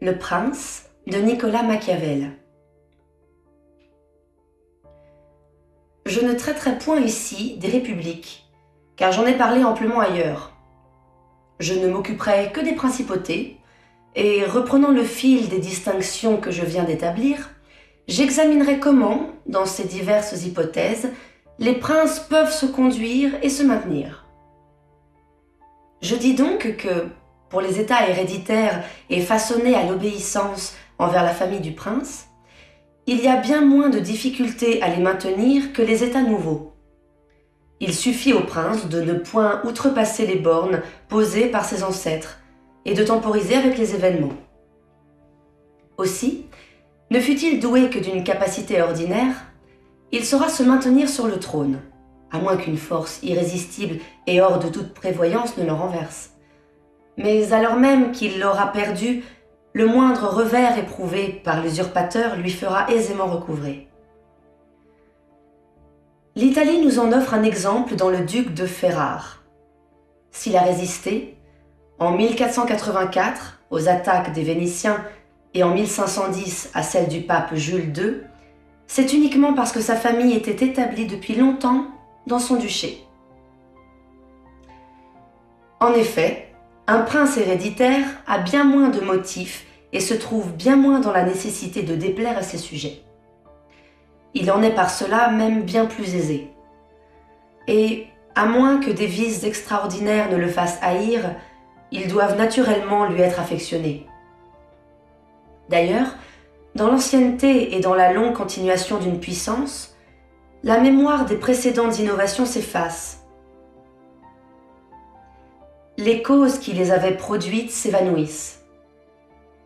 Le Prince de Nicolas Machiavel. Je ne traiterai point ici des républiques, car j'en ai parlé amplement ailleurs. Je ne m'occuperai que des principautés, et reprenant le fil des distinctions que je viens d'établir, j'examinerai comment, dans ces diverses hypothèses, les princes peuvent se conduire et se maintenir. Je dis donc que, pour les États héréditaires et façonnés à l'obéissance envers la famille du prince, il y a bien moins de difficultés à les maintenir que les États nouveaux. Il suffit au prince de ne point outrepasser les bornes posées par ses ancêtres et de temporiser avec les événements. Aussi, ne fût-il doué que d'une capacité ordinaire, il saura se maintenir sur le trône, à moins qu'une force irrésistible et hors de toute prévoyance ne le renverse. Mais alors même qu'il l'aura perdu, le moindre revers éprouvé par l'usurpateur lui fera aisément recouvrer. L'Italie nous en offre un exemple dans le duc de Ferrare. S'il a résisté, en 1484 aux attaques des Vénitiens et en 1510 à celles du pape Jules II, c'est uniquement parce que sa famille était établie depuis longtemps dans son duché. En effet, un prince héréditaire a bien moins de motifs et se trouve bien moins dans la nécessité de déplaire à ses sujets. Il en est par cela même bien plus aisé. Et, à moins que des vices extraordinaires ne le fassent haïr, ils doivent naturellement lui être affectionnés. D'ailleurs, dans l'ancienneté et dans la longue continuation d'une puissance, la mémoire des précédentes innovations s'efface. Les causes qui les avaient produites s'évanouissent.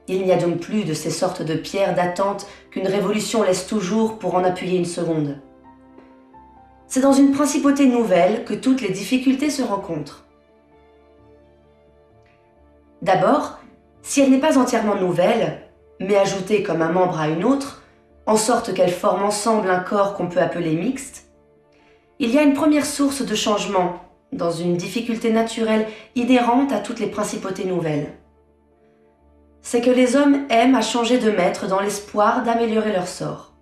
Il n'y a donc plus de ces sortes de pierres d'attente qu'une révolution laisse toujours pour en appuyer une seconde. C'est dans une principauté nouvelle que toutes les difficultés se rencontrent. D'abord, si elle n'est pas entièrement nouvelle, mais ajoutée comme un membre à une autre, en sorte qu'elles forment ensemble un corps qu'on peut appeler mixte, il y a une première source de changement dans une difficulté naturelle inhérente à toutes les principautés nouvelles. C'est que les hommes aiment à changer de maître dans l'espoir d'améliorer leur sort.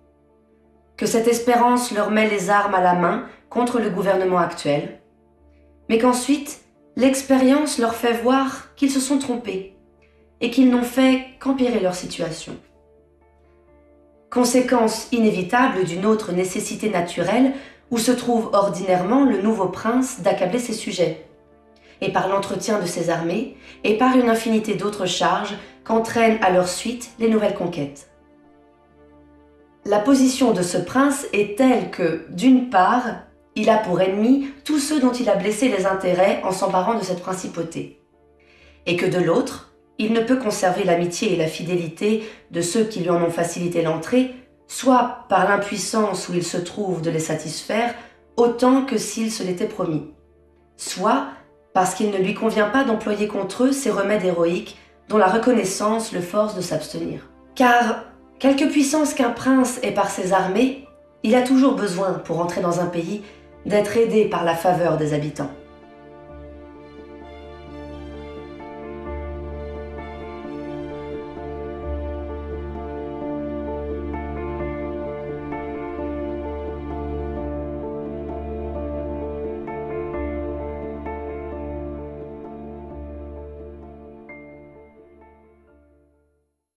Que cette espérance leur met les armes à la main contre le gouvernement actuel, mais qu'ensuite l'expérience leur fait voir qu'ils se sont trompés et qu'ils n'ont fait qu'empirer leur situation. Conséquence inévitable d'une autre nécessité naturelle où se trouve ordinairement le nouveau prince d'accabler ses sujets, et par l'entretien de ses armées, et par une infinité d'autres charges qu'entraînent à leur suite les nouvelles conquêtes. La position de ce prince est telle que, d'une part, il a pour ennemis tous ceux dont il a blessé les intérêts en s'emparant de cette principauté, et que de l'autre, il ne peut conserver l'amitié et la fidélité de ceux qui lui en ont facilité l'entrée, soit par l'impuissance où il se trouve de les satisfaire, autant que s'il se l'était promis, soit parce qu'il ne lui convient pas d'employer contre eux ces remèdes héroïques dont la reconnaissance le force de s'abstenir. Car, quelque puissance qu'un prince ait par ses armées, il a toujours besoin, pour entrer dans un pays, d'être aidé par la faveur des habitants.